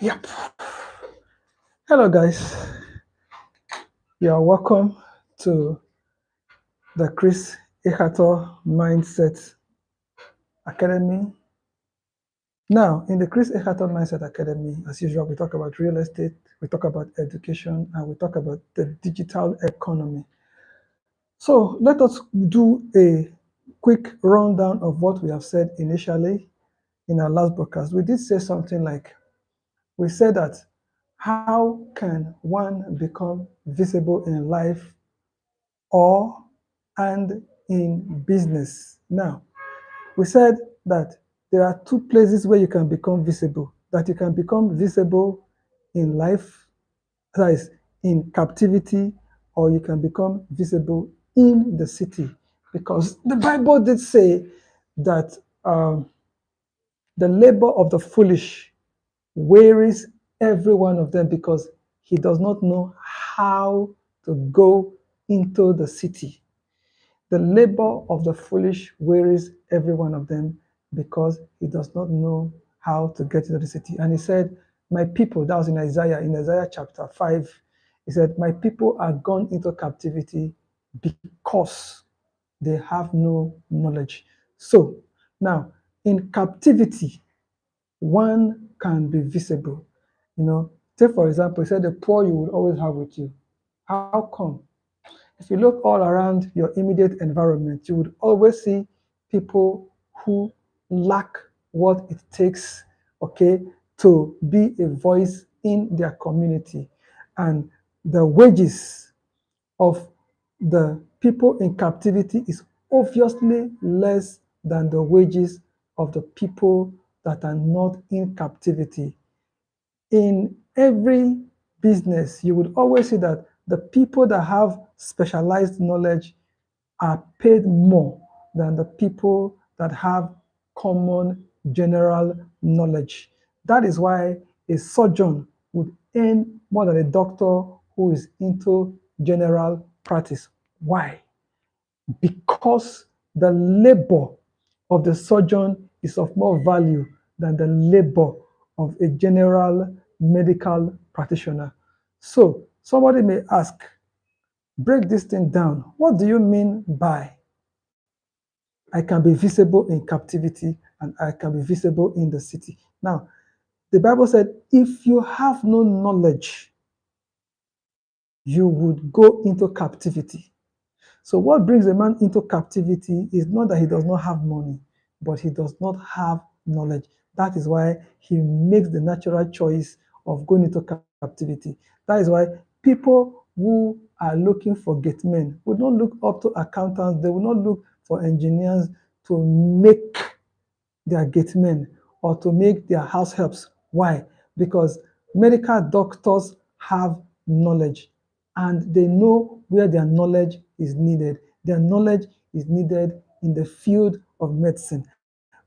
Yep. Hello, guys. You are welcome to the Chris Echator Mindset Academy. Now, in the Chris Echator Mindset Academy, as usual, we talk about real estate, we talk about education, and we talk about the digital economy. So let us do a quick rundown of what we have said initially in our last broadcast. We did say something like, we said that how can one become visible in life or and in business? Now, we said that there are two places where you can become visible, that you can become visible in life, that is in captivity, or you can become visible in the city. Because the Bible did say that the labor of the foolish wearies every one of them because he does not know how to go into the city. The labor of the foolish wearies every one of them because he does not know how to get into the city. And he said, my people, that was in Isaiah chapter 5, he said, my people are gone into captivity because they have no knowledge. So now, in captivity, one can be visible. Take for example, he said the poor you will always have with you. How come? If you look all around your immediate environment, you would always see people who lack what it takes, okay, to be a voice in their community. And the wages of the people in captivity is obviously less than the wages of the people that are not in captivity. In every business, you would always see that the people that have specialized knowledge are paid more than the people that have common general knowledge. That is why a surgeon would earn more than a doctor who is into general practice. Why? Because the labor of the surgeon is of more value than the labor of a general medical practitioner. So somebody may ask, break this thing down. What do you mean by I can be visible in captivity and I can be visible in the city? Now, the Bible said, if you have no knowledge, you would go into captivity. So what brings a man into captivity is not that he does not have money, but he does not have knowledge. That is why he makes the natural choice of going into captivity. That is why people who are looking for gate men will not look up to accountants. They will not look for engineers to make their gate men or to make their house helps. Why? Because medical doctors have knowledge and they know where their knowledge is needed. Their knowledge is needed in the field of medicine.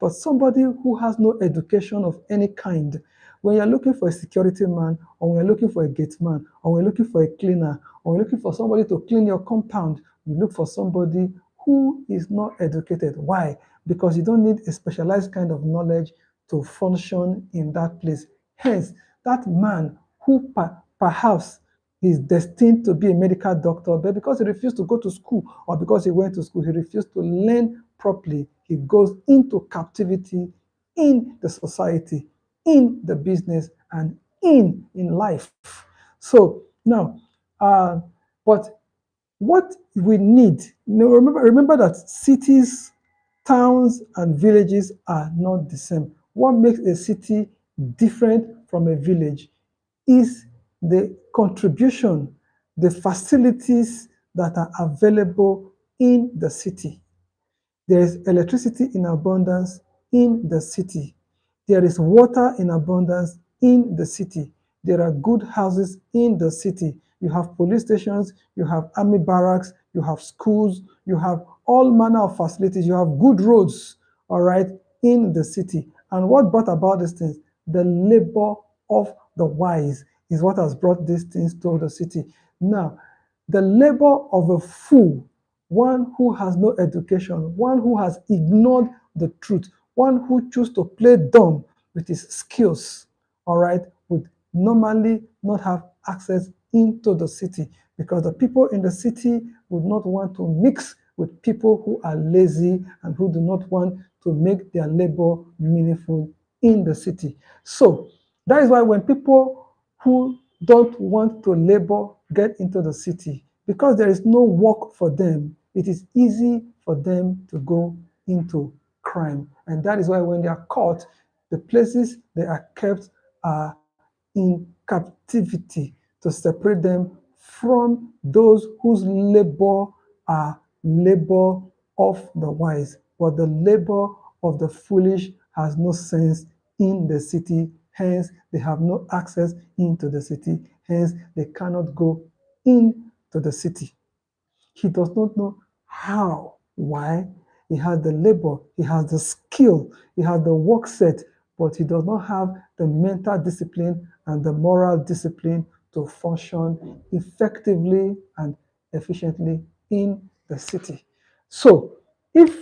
But somebody who has no education of any kind, when you're looking for a security man, or when you're looking for a gate man, or when you're looking for a cleaner, or you're looking for somebody to clean your compound, you look for somebody who is not educated. Why? Because you don't need a specialized kind of knowledge to function in that place. Hence, that man who perhaps is destined to be a medical doctor, but because he refused to go to school or because he went to school, he refused to learn properly, he goes into captivity in the society, in the business, and in life. So now, but what we need, remember that cities, towns, and villages are not the same. What makes a city different from a village is the contribution, the facilities that are available in the city. There is electricity in abundance in the city. There is water in abundance in the city. There are good houses in the city. You have police stations, you have army barracks, you have schools, you have all manner of facilities, you have good roads, all right, in the city. And what brought about these things? The labor of the wise is what has brought these things to the city. Now, the labor of a fool, one who has no education, one who has ignored the truth, one who chooses to play dumb with his skills, all right, would normally not have access into the city because the people in the city would not want to mix with people who are lazy and who do not want to make their labor meaningful in the city. So that is why when people who don't want to labor get into the city, because there is no work for them, it is easy for them to go into crime. And that is why when they are caught, the places they are kept are in captivity to separate them from those whose labor are labor of the wise. But the labor of the foolish has no sense in the city, hence they have no access into the city, hence they cannot go into the city. He does not know how. Why? He has the labor, he has the skill, he has the work set, but he does not have the mental discipline and the moral discipline to function effectively and efficiently in the city. So, if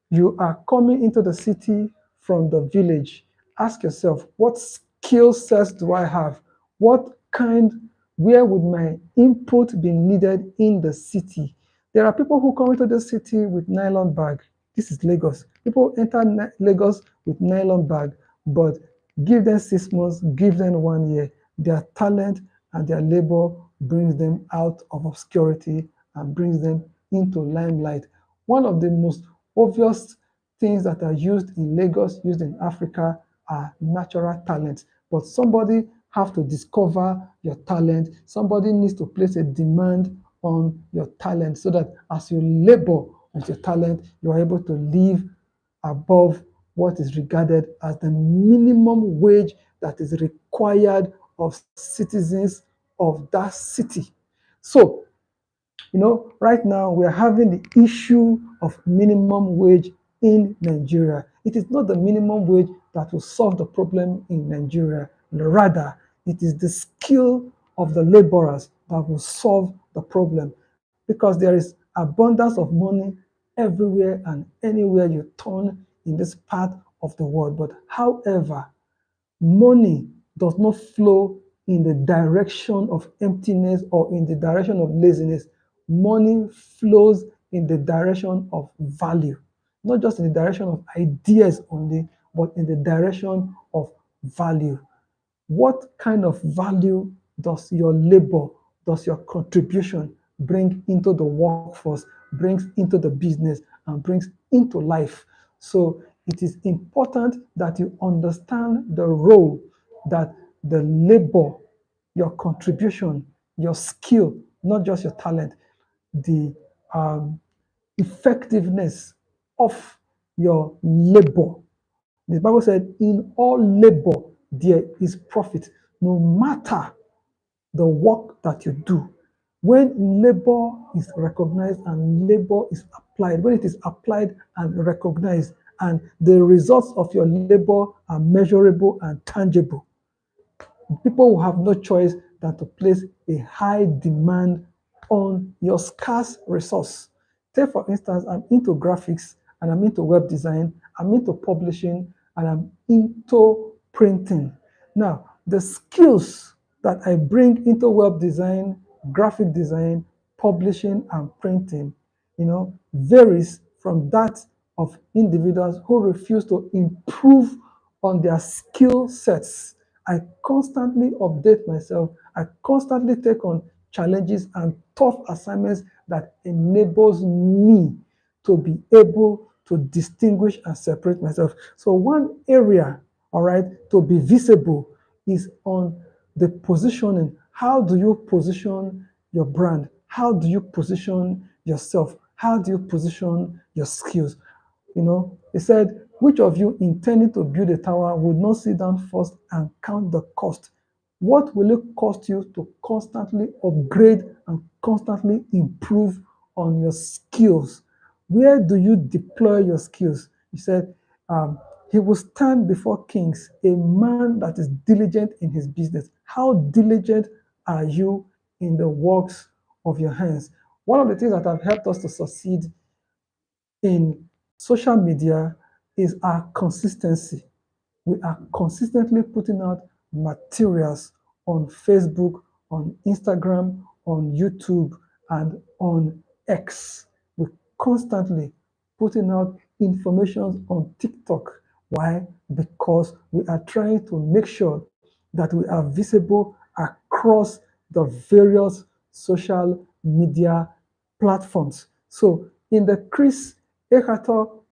you are coming into the city from the village, ask yourself, what skill sets do I have? What kind, where would my input be needed in the city? There are people who come into the city with nylon bag. This is Lagos. People enter Lagos with nylon bag, but give them 6 months, give them 1 year. Their talent and their labor brings them out of obscurity and brings them into limelight. One of the most obvious things that are used in Lagos, used in Africa, are natural talents. But somebody have to discover your talent. Somebody needs to place a demand on your talent so that as you labor with your talent, you are able to live above what is regarded as the minimum wage that is required of citizens of that city. So, right now we are having the issue of minimum wage in Nigeria. It is not the minimum wage that will solve the problem in Nigeria. Rather, it is the skill of the laborers that will solve the problem because there is abundance of money everywhere and anywhere you turn in this part of the world. But however, money does not flow in the direction of emptiness or in the direction of laziness. Money flows in the direction of value, not just in the direction of ideas only, but in the direction of value. What kind of value does your labor, does your contribution bring into the workforce, brings into the business, and brings into life? So it is important that you understand the role that the labor, your contribution, your skill, not just your talent, the effectiveness of your labor. The Bible said, in all labor there is profit, no matter the work that you do. When labor is recognized and labor is applied, when it is applied and recognized, and the results of your labor are measurable and tangible, people will have no choice than to place a high demand on your scarce resource. Take, for instance, I'm into graphics and I'm into web design, I'm into publishing, and I'm into printing. Now, the skills that I bring into web design, graphic design, publishing, and printing, varies from that of individuals who refuse to improve on their skill sets. I constantly update myself. I constantly take on challenges and tough assignments that enables me to be able to distinguish and separate myself. So one area, all right, to be visible is on the positioning. How do you position your brand? How do you position yourself? How do you position your skills? He said, which of you intending to build a tower would not sit down first and count the cost? What will it cost you to constantly upgrade and constantly improve on your skills? Where do you deploy your skills? He said, he will stand before kings, a man that is diligent in his business. How diligent are you in the works of your hands? One of the things that have helped us to succeed in social media is our consistency. We are consistently putting out materials on Facebook, on Instagram, on YouTube, and on X. We're constantly putting out information on TikTok. Why? Because we are trying to make sure that we are visible across the various social media platforms. So in the Chris Ehator